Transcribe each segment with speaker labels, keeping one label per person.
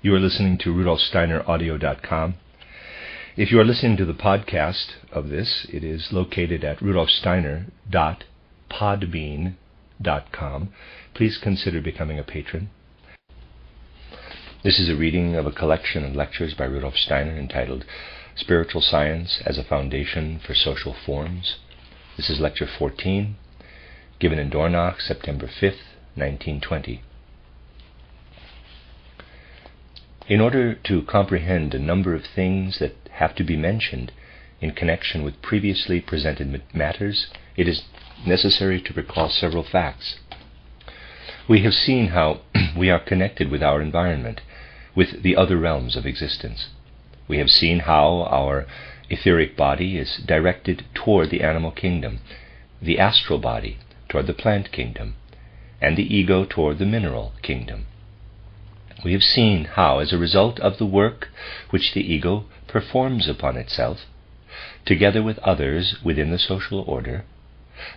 Speaker 1: You are listening to RudolfSteinerAudio.com. If you are listening to the podcast of this, it is located at rudolfsteiner.podbean.com. Please consider becoming a patron. This is a reading of a collection of lectures by Rudolf Steiner entitled Spiritual Science as a Foundation for Social Forms. This is lecture 14, given in Dornach, September 5th, 1920. In order to comprehend a number of things that have to be mentioned in connection with previously presented matters, it is necessary to recall several facts. We have seen how we are connected with our environment, with the other realms of existence. We have seen how our etheric body is directed toward the animal kingdom, the astral body toward the plant kingdom, and the ego toward the mineral kingdom. We have seen how, as a result of the work which the ego performs upon itself, together with others within the social order,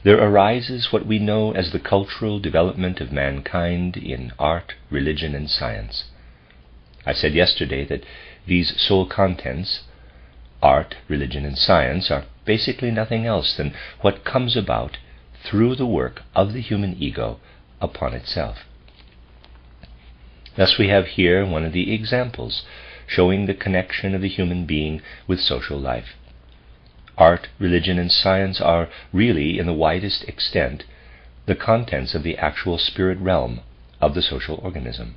Speaker 1: there arises what we know as the cultural development of mankind in art, religion, and science. I said yesterday that these soul contents, art, religion, and science, are basically nothing else than what comes about through the work of the human ego upon itself. Thus we have here one of the examples showing the connection of the human being with social life. Art, religion, and science are really, in the widest extent, the contents of the actual spirit realm of the social organism.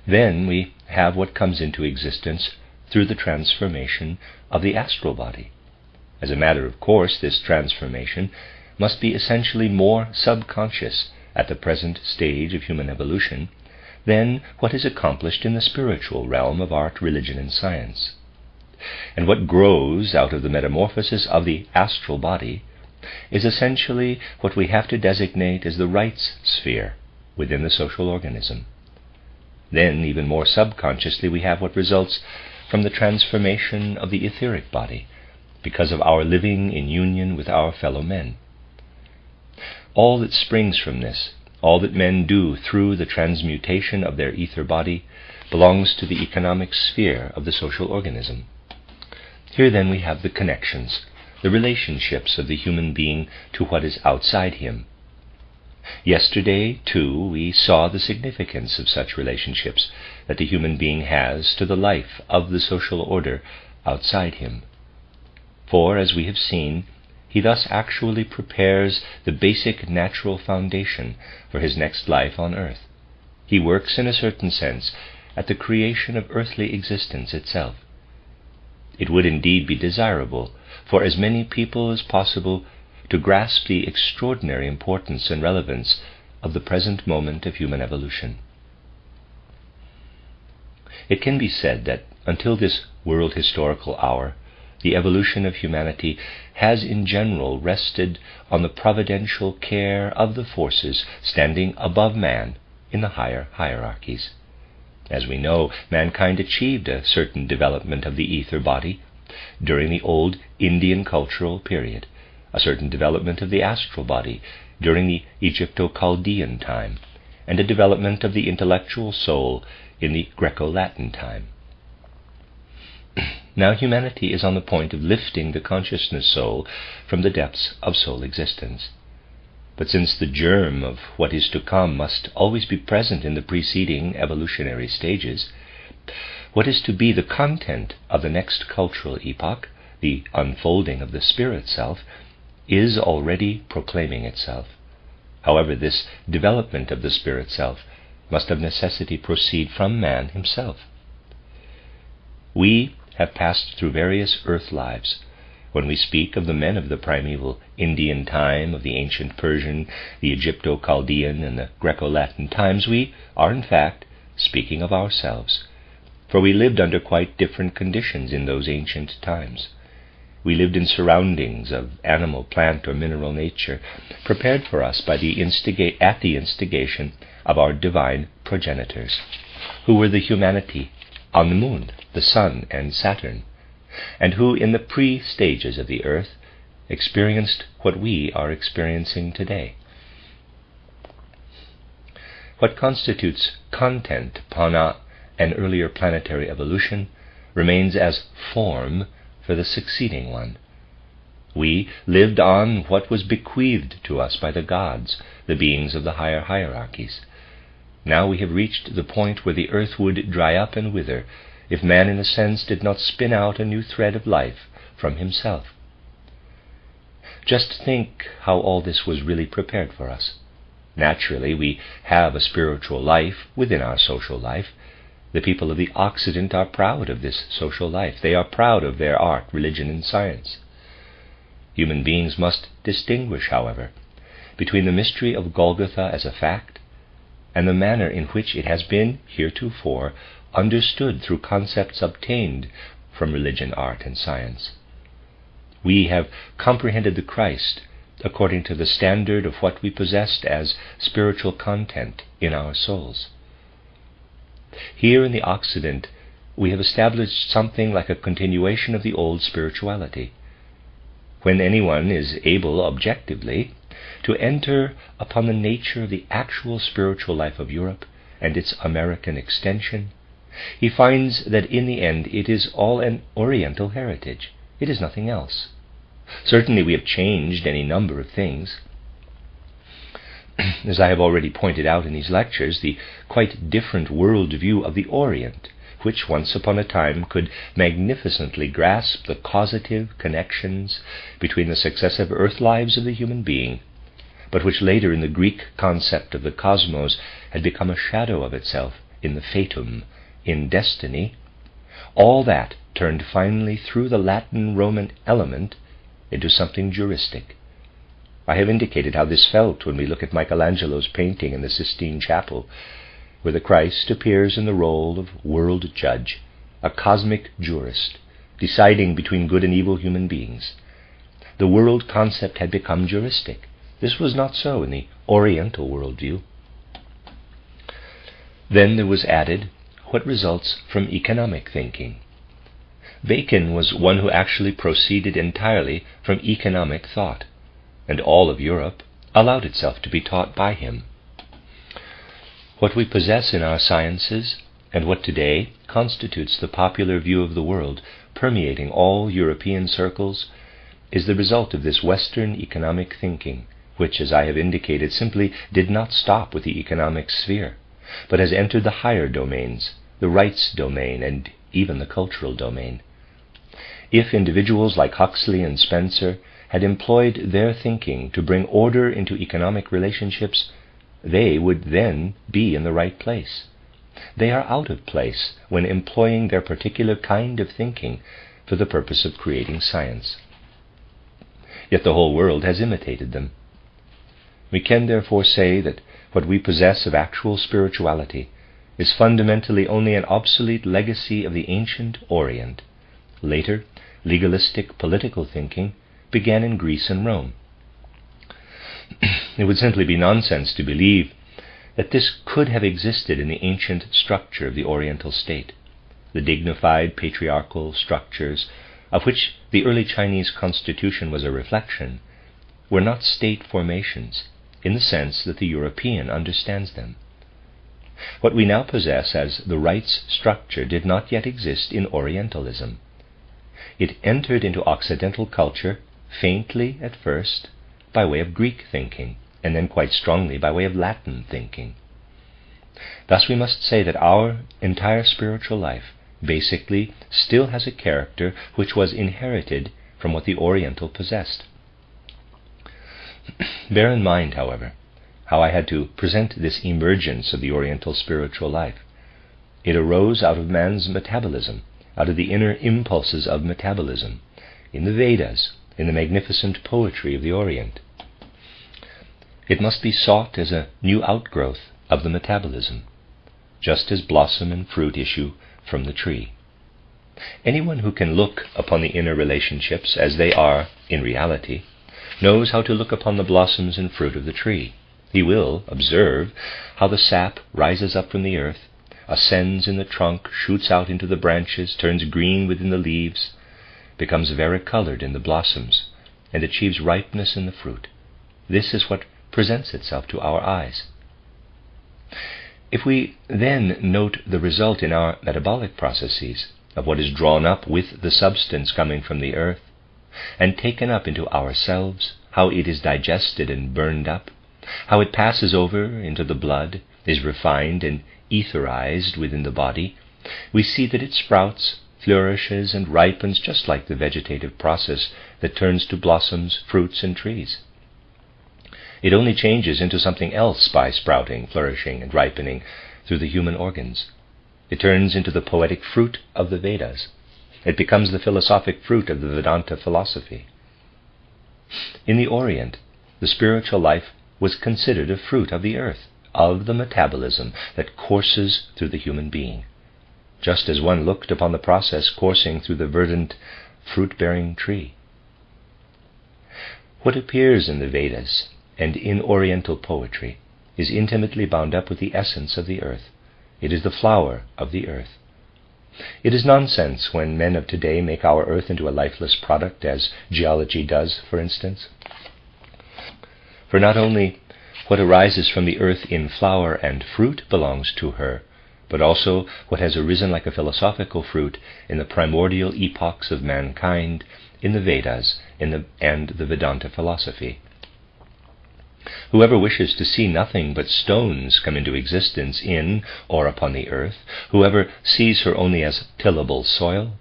Speaker 1: Then we have what comes into existence through the transformation of the astral body. As a matter of course, this transformation must be essentially more subconscious at the present stage of human evolution than what is accomplished in the spiritual realm of art, religion, and science. And what grows out of the metamorphosis of the astral body is essentially what we have to designate as the rights sphere within the social organism. Then, even more subconsciously, we have what results from the transformation of the etheric body because of our living in union with our fellow men. All that springs from this, all that men do through the transmutation of their ether body, belongs to the economic sphere of the social organism. Here then we have the connections, the relationships of the human being to what is outside him. Yesterday, too, we saw the significance of such relationships that the human being has to the life of the social order outside him. For, as we have seen, he thus actually prepares the basic natural foundation for his next life on earth. He works, in a certain sense, at the creation of earthly existence itself. It would indeed be desirable for as many people as possible to grasp the extraordinary importance and relevance of the present moment of human evolution. It can be said that until this world historical hour, the evolution of humanity has in general rested on the providential care of the forces standing above man in the higher hierarchies. As we know, mankind achieved a certain development of the ether body during the old Indian cultural period, a certain development of the astral body during the Egypto-Chaldean time, and a development of the intellectual soul in the Greco-Latin time. Now humanity is on the point of lifting the consciousness soul from the depths of soul existence. But since the germ of what is to come must always be present in the preceding evolutionary stages, what is to be the content of the next cultural epoch, the unfolding of the spirit self, is already proclaiming itself. However, this development of the spirit self must of necessity proceed from man himself. We have passed through various earth lives. When we speak of the men of the primeval Indian time, of the ancient Persian, the Egypto-Chaldean, and the Greco-Latin times, we are in fact speaking of ourselves, for we lived under quite different conditions in those ancient times. We lived in surroundings of animal, plant, or mineral nature, prepared for us by at the instigation of our divine progenitors, who were the humanity on the moon, the sun, and Saturn, and who in the pre-stages of the earth experienced what we are experiencing today. What constitutes content upon an earlier planetary evolution remains as form for the succeeding one. We lived on what was bequeathed to us by the gods, the beings of the higher hierarchies. Now we have reached the point where the earth would dry up and wither if man in a sense did not spin out a new thread of life from himself. Just think how all this was really prepared for us. Naturally, we have a spiritual life within our social life. The people of the Occident are proud of this social life. They are proud of their art, religion, and science. Human beings must distinguish, however, between the mystery of Golgotha as a fact and the manner in which it has been heretofore understood through concepts obtained from religion, art, and science. We have comprehended the Christ according to the standard of what we possessed as spiritual content in our souls. Here in the Occident, we have established something like a continuation of the old spirituality. When anyone is able objectively to enter upon the nature of the actual spiritual life of Europe and its American extension, he finds that in the end it is all an Oriental heritage. It is nothing else. Certainly we have changed any number of things. As I have already pointed out in these lectures, the quite different world view of the Orient, which once upon a time could magnificently grasp the causative connections between the successive earth lives of the human being, but which later in the Greek concept of the cosmos had become a shadow of itself in the fatum, in destiny, all that turned finally through the Latin-Roman element into something juristic. I have indicated how this felt when we look at Michelangelo's painting in the Sistine Chapel, where the Christ appears in the role of world judge, a cosmic jurist, deciding between good and evil human beings. The world concept had become juristic. This was not so in the Oriental worldview. Then there was added what results from economic thinking. Bacon was one who actually proceeded entirely from economic thought, and all of Europe allowed itself to be taught by him. What we possess in our sciences, and what today constitutes the popular view of the world permeating all European circles, is the result of this Western economic thinking, which, as I have indicated, simply did not stop with the economic sphere, but has entered the higher domains, the rights domain, and even the cultural domain. If individuals like Huxley and Spencer had employed their thinking to bring order into economic relationships, they would then be in the right place. They are out of place when employing their particular kind of thinking for the purpose of creating science. Yet the whole world has imitated them. We can therefore say that what we possess of actual spirituality is fundamentally only an obsolete legacy of the ancient Orient. Later, legalistic political thinking began in Greece and Rome. It would simply be nonsense to believe that this could have existed in the ancient structure of the Oriental state. The dignified patriarchal structures, of which the early Chinese constitution was a reflection, were not state formations in the sense that the European understands them. What we now possess as the rights structure did not yet exist in Orientalism. It entered into Occidental culture faintly at first by way of Greek thinking, and then quite strongly by way of Latin thinking. Thus we must say that our entire spiritual life basically still has a character which was inherited from what the Oriental possessed. Bear in mind, however, how I had to present this emergence of the Oriental spiritual life. It arose out of man's metabolism, out of the inner impulses of metabolism, in the Vedas, in the magnificent poetry of the Orient. It must be sought as a new outgrowth of the metabolism, just as blossom and fruit issue from the tree. Anyone who can look upon the inner relationships as they are in reality knows how to look upon the blossoms and fruit of the tree. He will observe how the sap rises up from the earth, ascends in the trunk, shoots out into the branches, turns green within the leaves, becomes varicolored in the blossoms, and achieves ripeness in the fruit. This is what presents itself to our eyes. If we then note the result in our metabolic processes of what is drawn up with the substance coming from the earth and taken up into ourselves, how it is digested and burned up, how it passes over into the blood, is refined and etherized within the body, we see that it sprouts, flourishes, and ripens just like the vegetative process that turns to blossoms, fruits, and trees. It only changes into something else by sprouting, flourishing, and ripening through the human organs. It turns into the poetic fruit of the Vedas. It becomes the philosophic fruit of the Vedanta philosophy. In the Orient, the spiritual life was considered a fruit of the earth, of the metabolism that courses through the human being, just as one looked upon the process coursing through the verdant, fruit-bearing tree. What appears in the Vedas and in Oriental poetry is intimately bound up with the essence of the earth. It is the flower of the earth. It is nonsense when men of today make our earth into a lifeless product, as geology does, for instance. For not only what arises from the earth in flower and fruit belongs to her, but also what has arisen like a philosophical fruit in the primordial epochs of mankind, in the Vedas and the Vedanta philosophy. Whoever wishes to see nothing but stones come into existence in or upon the earth, whoever sees her only as tillable soil,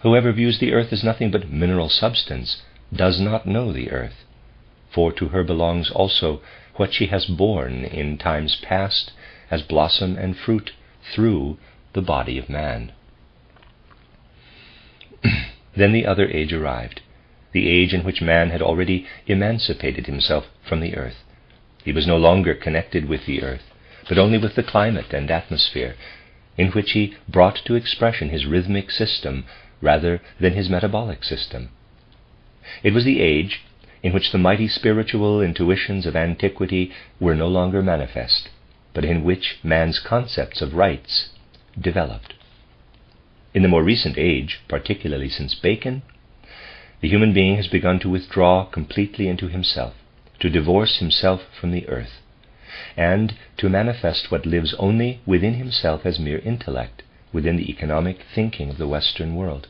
Speaker 1: whoever views the earth as nothing but mineral substance, does not know the earth, for to her belongs also what she has borne in times past as blossom and fruit through the body of man. Then the other age arrived, the age in which man had already emancipated himself from the earth. He was no longer connected with the earth, but only with the climate and atmosphere, in which he brought to expression his rhythmic system rather than his metabolic system. It was the age in which the mighty spiritual intuitions of antiquity were no longer manifest, but in which man's concepts of rights developed. In the more recent age, particularly since Bacon, the human being has begun to withdraw completely into himself, to divorce himself from the earth, and to manifest what lives only within himself as mere intellect, within the economic thinking of the Western world.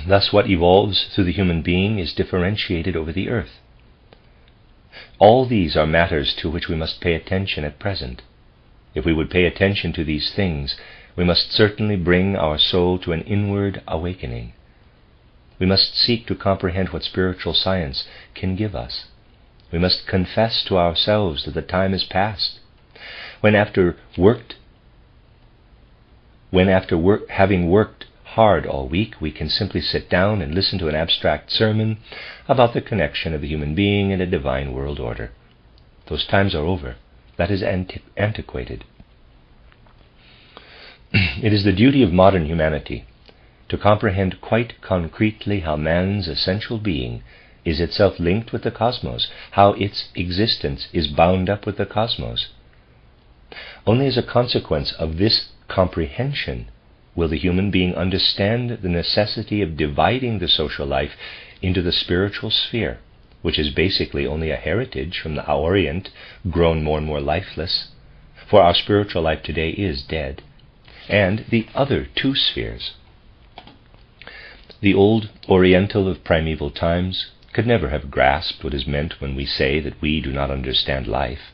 Speaker 1: Thus what evolves through the human being is differentiated over the earth. All these are matters to which we must pay attention at present. If we would pay attention to these things, we must certainly bring our soul to an inward awakening. We must seek to comprehend what spiritual science can give us. We must confess to ourselves that the time is past, when having worked hard all week, we can simply sit down and listen to an abstract sermon about the connection of the human being and a divine world order. Those times are over. That is antiquated. It is the duty of modern humanity to comprehend quite concretely how man's essential being is itself linked with the cosmos, how its existence is bound up with the cosmos. Only as a consequence of this comprehension will the human being understand the necessity of dividing the social life into the spiritual sphere, which is basically only a heritage from the Orient, grown more and more lifeless, for our spiritual life today is dead, and the other two spheres. The old Oriental of primeval times could never have grasped what is meant when we say that we do not understand life.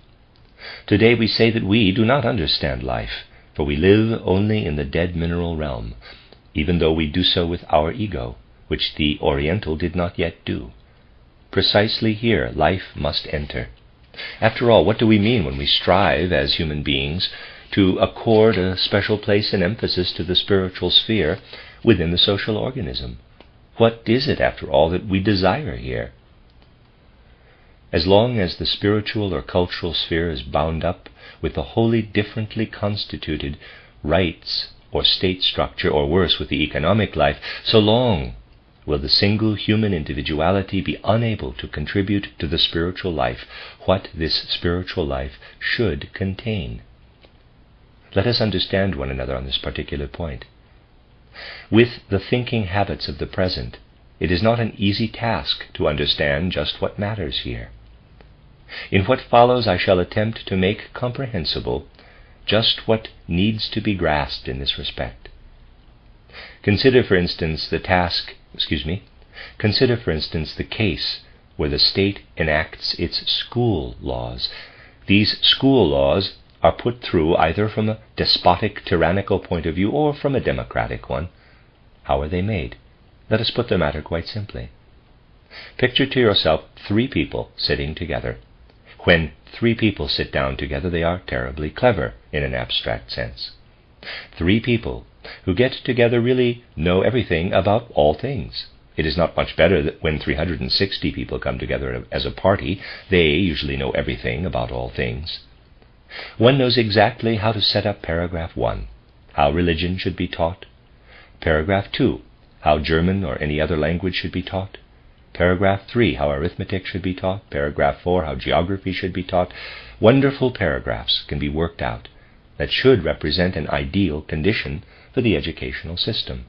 Speaker 1: Today we say that we do not understand life, for we live only in the dead mineral realm, even though we do so with our ego, which the Oriental did not yet do. Precisely here life must enter. After all, what do we mean when we strive as human beings to accord a special place and emphasis to the spiritual sphere within the social organism? What is it, after all, that we desire here? As long as the spiritual or cultural sphere is bound up with the wholly differently constituted rights or state structure, or worse, with the economic life, so long will the single human individuality be unable to contribute to the spiritual life what this spiritual life should contain. Let us understand one another on this particular point. With the thinking habits of the present, it is not an easy task to understand just what matters here. In what follows I shall attempt to make comprehensible just what needs to be grasped in this respect. Consider, for instance, the case where the state enacts its school laws. These school laws are put through either from a despotic, tyrannical point of view or from a democratic one. How are they made? Let us put the matter quite simply. Picture to yourself 3 people sitting together. When 3 people sit down together, they are terribly clever in an abstract sense. 3 people who get together really know everything about all things. It is not much better that when 360 people come together as a party, they usually know everything about all things. One knows exactly how to set up paragraph 1, how religion should be taught. Paragraph 2, how German or any other language should be taught. Paragraph 3, how arithmetic should be taught. Paragraph 4, how geography should be taught. Wonderful paragraphs can be worked out that should represent an ideal condition for the educational system.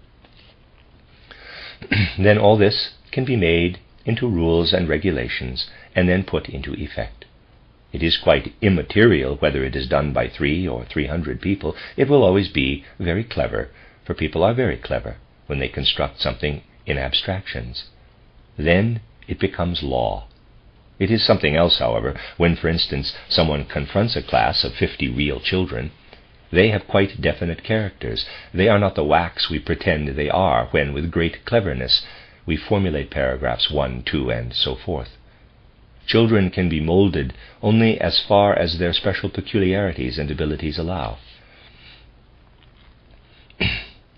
Speaker 1: Then all this can be made into rules and regulations and then put into effect. It is quite immaterial whether it is done by 3 or 300 people. It will always be very clever, for people are very clever when they construct something in abstractions. Then it becomes law. It is something else, however, when, for instance, someone confronts a class of 50 real children. They have quite definite characters. They are not the wax we pretend they are when, with great cleverness, we formulate paragraphs 1, 2, and so forth. Children can be molded only as far as their special peculiarities and abilities allow.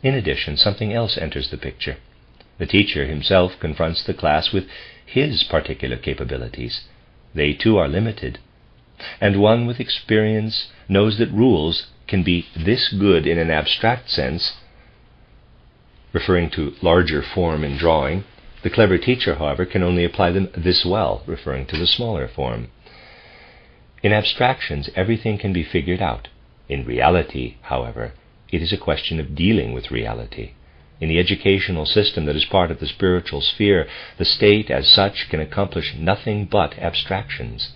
Speaker 1: In addition, something else enters the picture. The teacher himself confronts the class with his particular capabilities. They too are limited, and one with experience knows that rules can be this good in an abstract sense, referring to larger form in drawing. The clever teacher, however, can only apply them this well, referring to the smaller form. In abstractions, everything can be figured out. In reality, however, it is a question of dealing with reality. In the educational system that is part of the spiritual sphere, the state as such can accomplish nothing but abstractions.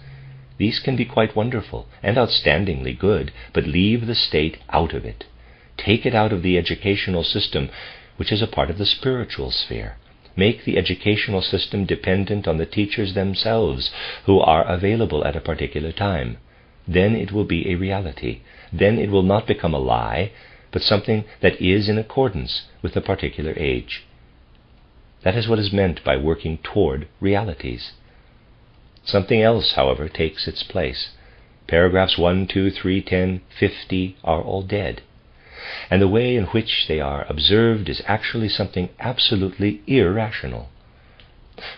Speaker 1: These can be quite wonderful and outstandingly good, but leave the state out of it. Take it out of the educational system, which is a part of the spiritual sphere. Make the educational system dependent on the teachers themselves, who are available at a particular time. Then it will be a reality. Then it will not become a lie, but something that is in accordance with the particular age. That is what is meant by working toward realities. Something else, however, takes its place. Paragraphs 1, 2, 3, 10, 50 are all dead. And the way in which they are observed is actually something absolutely irrational.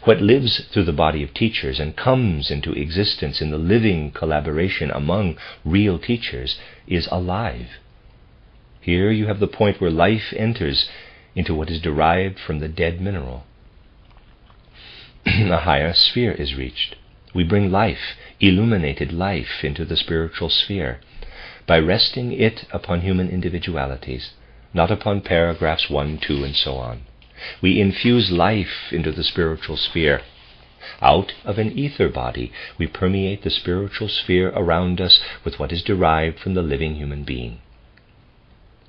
Speaker 1: What lives through the body of teachers and comes into existence in the living collaboration among real teachers is alive. Here you have the point where life enters into what is derived from the dead mineral. A higher sphere is reached. We bring life, illuminated life, into the spiritual sphere by resting it upon human individualities, not upon paragraphs 1, 2, and so on. We infuse life into the spiritual sphere. Out of an ether body, we permeate the spiritual sphere around us with what is derived from the living human being.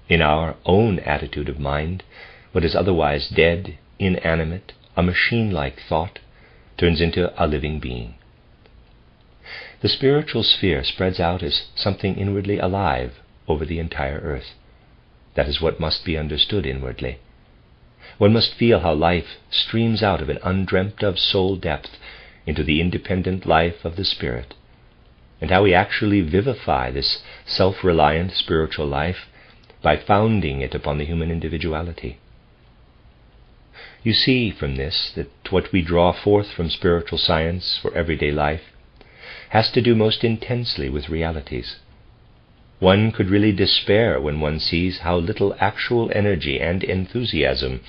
Speaker 1: In our own attitude of mind, what is otherwise dead, inanimate, a machine-like thought, turns into a living being. The spiritual sphere spreads out as something inwardly alive over the entire earth. That is what must be understood inwardly. One must feel how life streams out of an undreamt-of soul depth into the independent life of the spirit, and how we actually vivify this self-reliant spiritual life by founding it upon the human individuality. You see from this that what we draw forth from spiritual science for everyday life has to do most intensely with realities. One could really despair when one sees how little actual energy and enthusiasm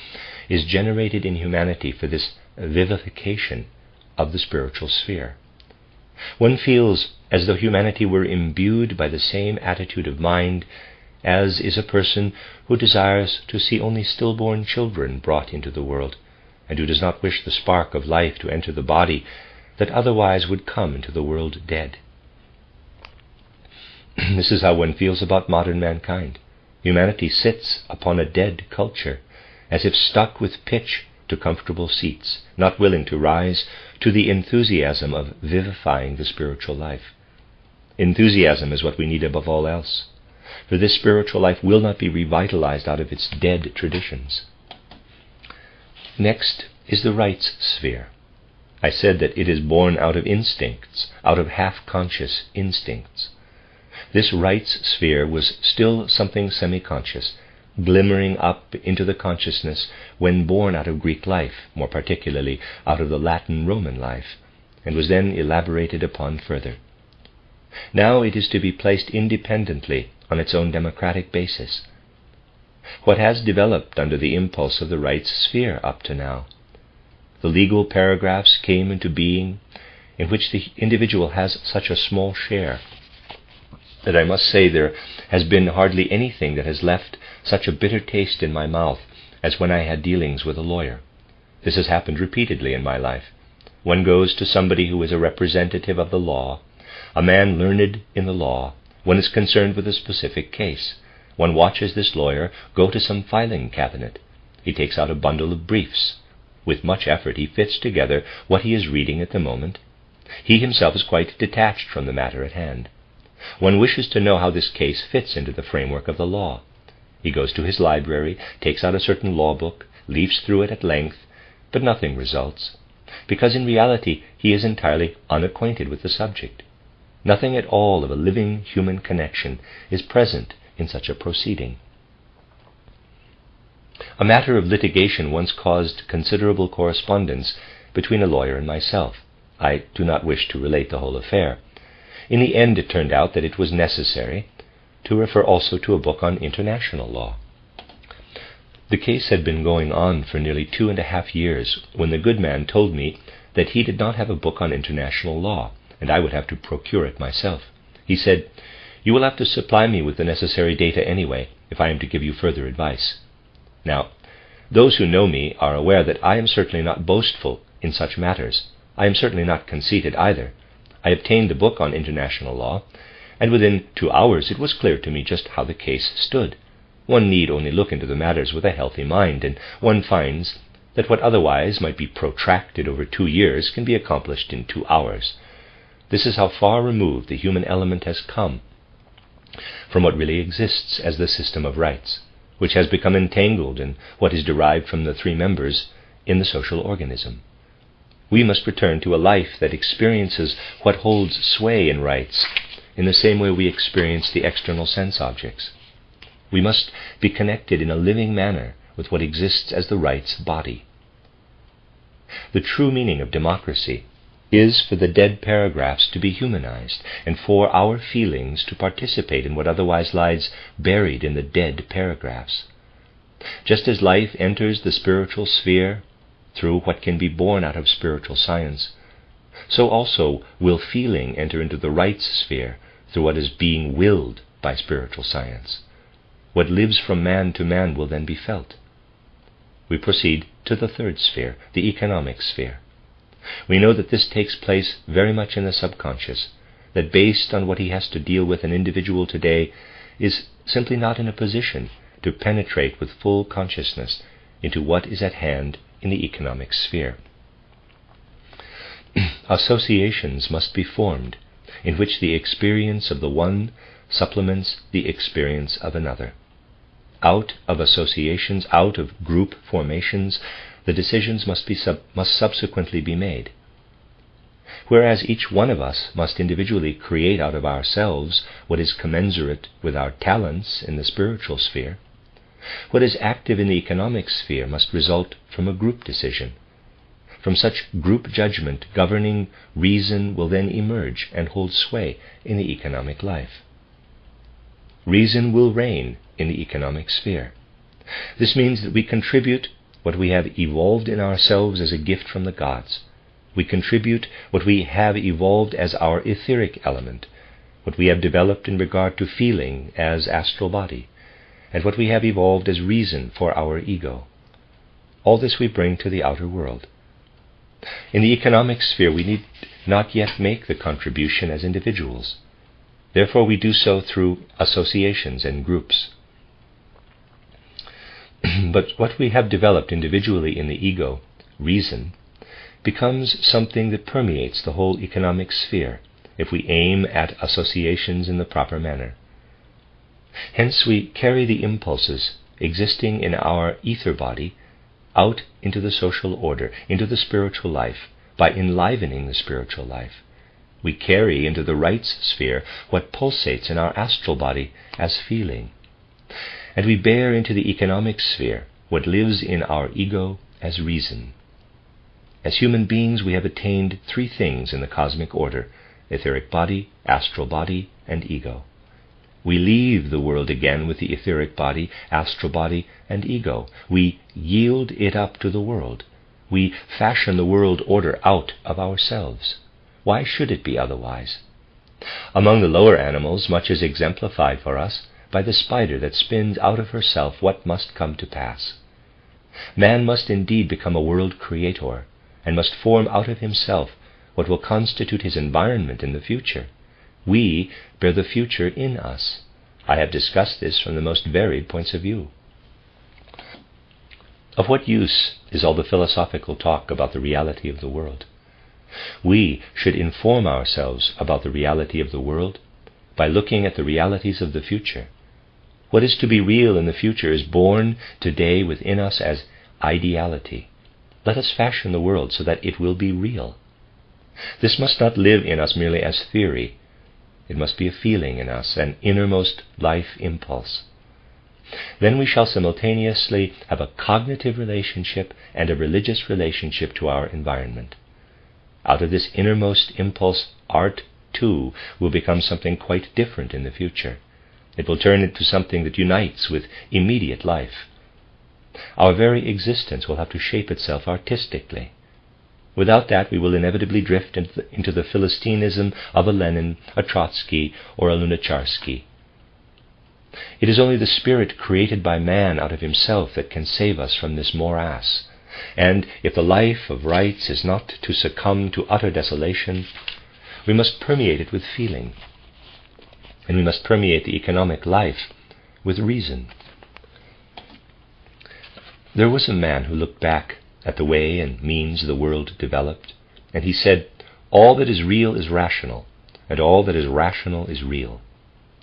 Speaker 1: is generated in humanity for this vivification of the spiritual sphere. One feels as though humanity were imbued by the same attitude of mind as is a person who desires to see only stillborn children brought into the world, and who does not wish the spark of life to enter the body that otherwise would come into the world dead. This is how one feels about modern mankind. Humanity sits upon a dead culture, as if stuck with pitch to comfortable seats, not willing to rise to the enthusiasm of vivifying the spiritual life. Enthusiasm is what we need above all else, for this spiritual life will not be revitalized out of its dead traditions. Next is the rights sphere. I said that it is born out of instincts, out of half-conscious instincts. This rights sphere was still something semi-conscious, glimmering up into the consciousness when born out of Greek life, more particularly out of the Latin Roman life, and was then elaborated upon further. Now it is to be placed independently on its own democratic basis. What has developed under the impulse of the rights sphere up to now? The legal paragraphs came into being in which the individual has such a small share that I must say there has been hardly anything that has left such a bitter taste in my mouth as when I had dealings with a lawyer. This has happened repeatedly in my life. One goes to somebody who is a representative of the law, a man learned in the law. One is concerned with a specific case. One watches this lawyer go to some filing cabinet. He takes out a bundle of briefs. With much effort he fits together what he is reading at the moment. He himself is quite detached from the matter at hand. One wishes to know how this case fits into the framework of the law. He goes to his library, takes out a certain law book, leafs through it at length, but nothing results, because in reality he is entirely unacquainted with the subject. Nothing at all of a living human connection is present in such a proceeding. A matter of litigation once caused considerable correspondence between a lawyer and myself. I do not wish to relate the whole affair. In the end it turned out that it was necessary to refer also to a book on international law. The case had been going on for nearly 2.5 years when the good man told me that he did not have a book on international law, and I would have to procure it myself. He said, "You will have to supply me with the necessary data anyway, if I am to give you further advice." Now, those who know me are aware that I am certainly not boastful in such matters. I am certainly not conceited either. I obtained the book on international law, and within 2 hours it was clear to me just how the case stood. One need only look into the matters with a healthy mind, and one finds that what otherwise might be protracted over 2 years can be accomplished in 2 hours. This is how far removed the human element has come from what really exists as the system of rights, which has become entangled in what is derived from the 3 members in the social organism. We must return to a life that experiences what holds sway in rights in the same way we experience the external sense objects. We must be connected in a living manner with what exists as the rights body. The true meaning of democracy is for the dead paragraphs to be humanized, and for our feelings to participate in what otherwise lies buried in the dead paragraphs. Just as life enters the spiritual sphere through what can be born out of spiritual science, so also will feeling enter into the rights sphere through what is being willed by spiritual science. What lives from man to man will then be felt. We proceed to the 3rd sphere, the economic sphere. We know that this takes place very much in the subconscious, that based on what he has to deal with, an individual today is simply not in a position to penetrate with full consciousness into what is at hand in the economic sphere. Associations must be formed in which the experience of the one supplements the experience of another. Out of associations, out of group formations, the decisions must subsequently be made. Whereas each one of us must individually create out of ourselves what is commensurate with our talents in the spiritual sphere, what is active in the economic sphere must result from a group decision. From such group judgment, governing reason will then emerge and hold sway in the economic life. Reason will reign in the economic sphere. This means that we contribute what we have evolved in ourselves as a gift from the gods. We contribute what we have evolved as our etheric element, what we have developed in regard to feeling as astral body, and what we have evolved as reason for our ego. All this we bring to the outer world. In the economic sphere we need not yet make the contribution as individuals. Therefore we do so through associations and groups. But what we have developed individually in the ego, reason, becomes something that permeates the whole economic sphere if we aim at associations in the proper manner. Hence we carry the impulses existing in our ether body out into the social order, into the spiritual life, by enlivening the spiritual life. We carry into the rights sphere what pulsates in our astral body as feeling. And we bear into the economic sphere what lives in our ego as reason. As human beings, we have attained three things in the cosmic order: etheric body, astral body, and ego. We leave the world again with the etheric body, astral body, and ego. We yield it up to the world. We fashion the world order out of ourselves. Why should it be otherwise? Among the lower animals, much is exemplified for us by the spider that spins out of herself what must come to pass. Man must indeed become a world creator, and must form out of himself what will constitute his environment in the future. We bear the future in us. I have discussed this from the most varied points of view. Of what use is all the philosophical talk about the reality of the world? We should inform ourselves about the reality of the world by looking at the realities of the future. What is to be real in the future is born today within us as ideality. Let us fashion the world so that it will be real. This must not live in us merely as theory. It must be a feeling in us, an innermost life impulse. Then we shall simultaneously have a cognitive relationship and a religious relationship to our environment. Out of this innermost impulse, art, too, will become something quite different in the future. It will turn into something that unites with immediate life. Our very existence will have to shape itself artistically. Without that, we will inevitably drift into the Philistinism of a Lenin, a Trotsky, or a Lunacharsky. It is only the spirit created by man out of himself that can save us from this morass. And if the life of rights is not to succumb to utter desolation, we must permeate it with feeling. And we must permeate the economic life with reason. There was a man who looked back at the way and means the world developed, and he said, "All that is real is rational, and all that is rational is real."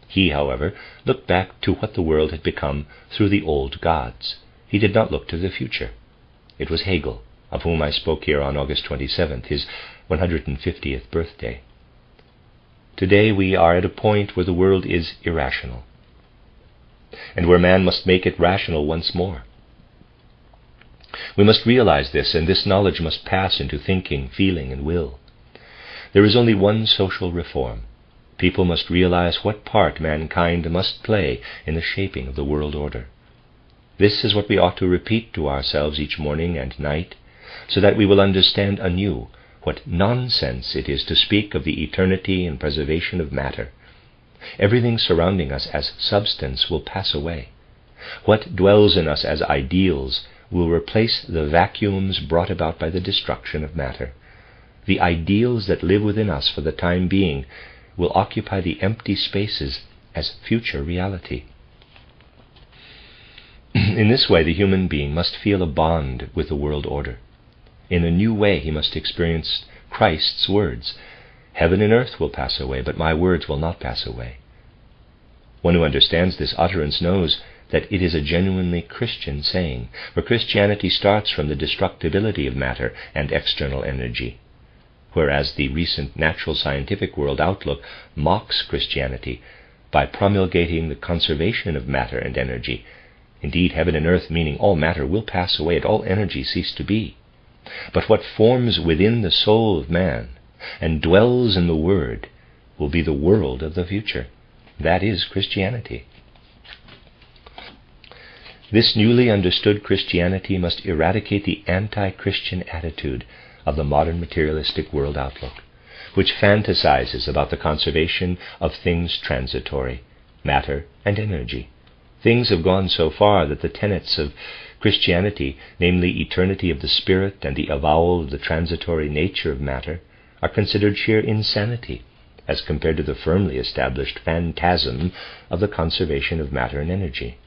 Speaker 1: He, however, looked back to what the world had become through the old gods. He did not look to the future. It was Hegel, of whom I spoke here on August 27th, his 150th birthday. Today we are at a point where the world is irrational, and where man must make it rational once more. We must realize this, and this knowledge must pass into thinking, feeling, and will. There is only one social reform. People must realize what part mankind must play in the shaping of the world order. This is what we ought to repeat to ourselves each morning and night, so that we will understand anew what nonsense it is to speak of the eternity and preservation of matter. Everything surrounding us as substance will pass away. What dwells in us as ideals will replace the vacuums brought about by the destruction of matter. The ideals that live within us for the time being will occupy the empty spaces as future reality. In this way, the human being must feel a bond with the world order. In a new way, he must experience Christ's words, "Heaven and earth will pass away, but my words will not pass away." One who understands this utterance knows that it is a genuinely Christian saying, for Christianity starts from the destructibility of matter and external energy, whereas the recent natural scientific world outlook mocks Christianity by promulgating the conservation of matter and energy. Indeed, heaven and earth, meaning all matter, will pass away and all energy cease to be. But what forms within the soul of man and dwells in the Word will be the world of the future. That is Christianity. This newly understood Christianity must eradicate the anti-Christian attitude of the modern materialistic world outlook, which fantasizes about the conservation of things transitory, matter and energy. Things have gone so far that the tenets of Christianity, namely eternity of the spirit and the avowal of the transitory nature of matter, are considered sheer insanity as compared to the firmly established phantasm of the conservation of matter and energy.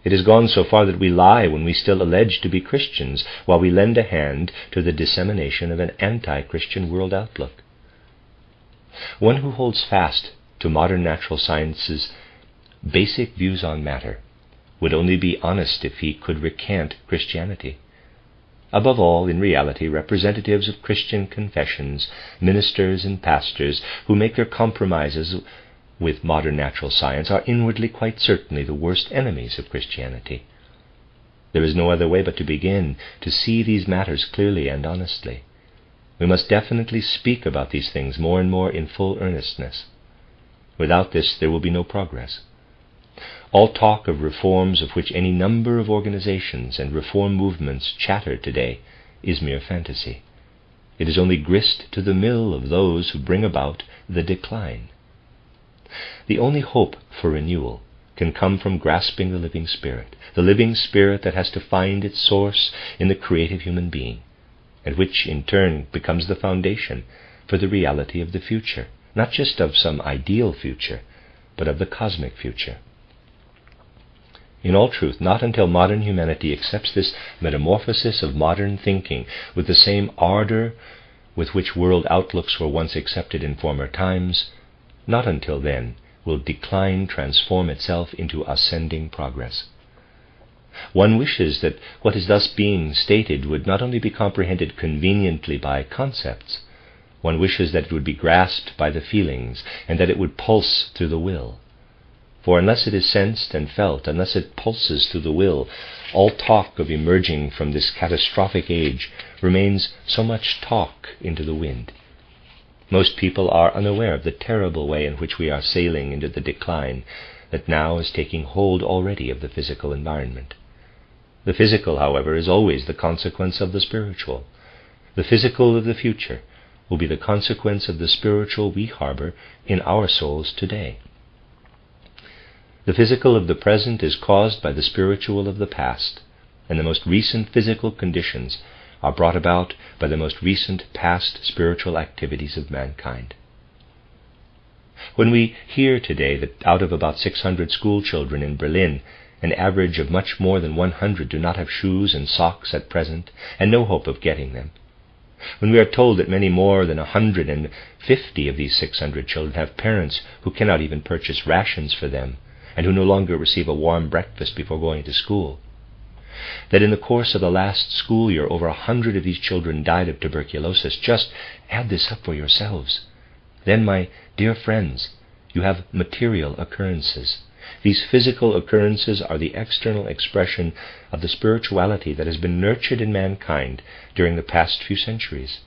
Speaker 1: It has gone so far that we lie when we still allege to be Christians, while we lend a hand to the dissemination of an anti-Christian world outlook. One who holds fast to modern natural science's basic views on matter would only be honest if he could recant Christianity. Above all, in reality, representatives of Christian confessions, ministers and pastors who make their compromises with modern natural science are inwardly quite certainly the worst enemies of Christianity. There is no other way but to begin to see these matters clearly and honestly. We must definitely speak about these things more and more in full earnestness. Without this, there will be no progress. All talk of reforms of which any number of organizations and reform movements chatter today is mere fantasy. It is only grist to the mill of those who bring about the decline. The only hope for renewal can come from grasping the living spirit that has to find its source in the creative human being, and which in turn becomes the foundation for the reality of the future, not just of some ideal future, but of the cosmic future. In all truth, not until modern humanity accepts this metamorphosis of modern thinking with the same ardor with which world outlooks were once accepted in former times, not until then will decline transform itself into ascending progress. One wishes that what is thus being stated would not only be comprehended conveniently by concepts, one wishes that it would be grasped by the feelings and that it would pulse through the will. For unless it is sensed and felt, unless it pulses through the will, all talk of emerging from this catastrophic age remains so much talk into the wind. Most people are unaware of the terrible way in which we are sailing into the decline that now is taking hold already of the physical environment. The physical, however, is always the consequence of the spiritual. The physical of the future will be the consequence of the spiritual we harbor in our souls today. The physical of the present is caused by the spiritual of the past, and the most recent physical conditions are brought about by the most recent past spiritual activities of mankind. When we hear today that out of about 600 school children in Berlin, an average of much more than 100 do not have shoes and socks at present, and no hope of getting them, when we are told that many more than 150 of these 600 children have parents who cannot even purchase rations for them, and who no longer receive a warm breakfast before going to school, that in the course of the last school year over 100 of these children died of tuberculosis, just add this up for yourselves. Then, my dear friends, you have material occurrences. These physical occurrences are the external expression of the spirituality that has been nurtured in mankind during the past few centuries.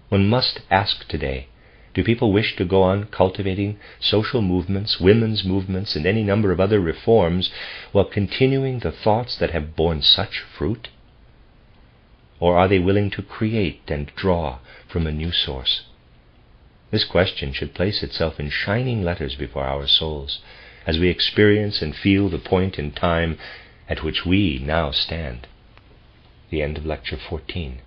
Speaker 1: One must ask today, do people wish to go on cultivating social movements, women's movements, and any number of other reforms while continuing the thoughts that have borne such fruit? Or are they willing to create and draw from a new source? This question should place itself in shining letters before our souls as we experience and feel the point in time at which we now stand. The end of Lecture 14.